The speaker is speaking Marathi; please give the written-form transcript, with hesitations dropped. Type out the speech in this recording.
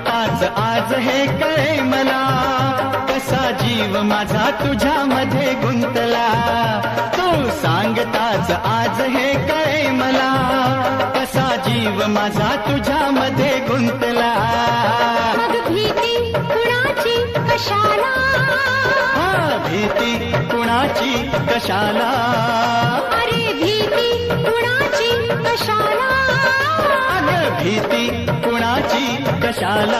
सांगताच आज हे कळे मला, कसा जीव माझा तुझ्यामध्ये गुंतला. तू सांगताच आज हे कळे मला, कसा जीव माझा तुझ्यामध्ये गुंतला. मग भीती कुणाची कशाला, भीती कुणाची कशाला, अरे भीती कुणाची कशाला, अगं भीती कुणाची कशाला.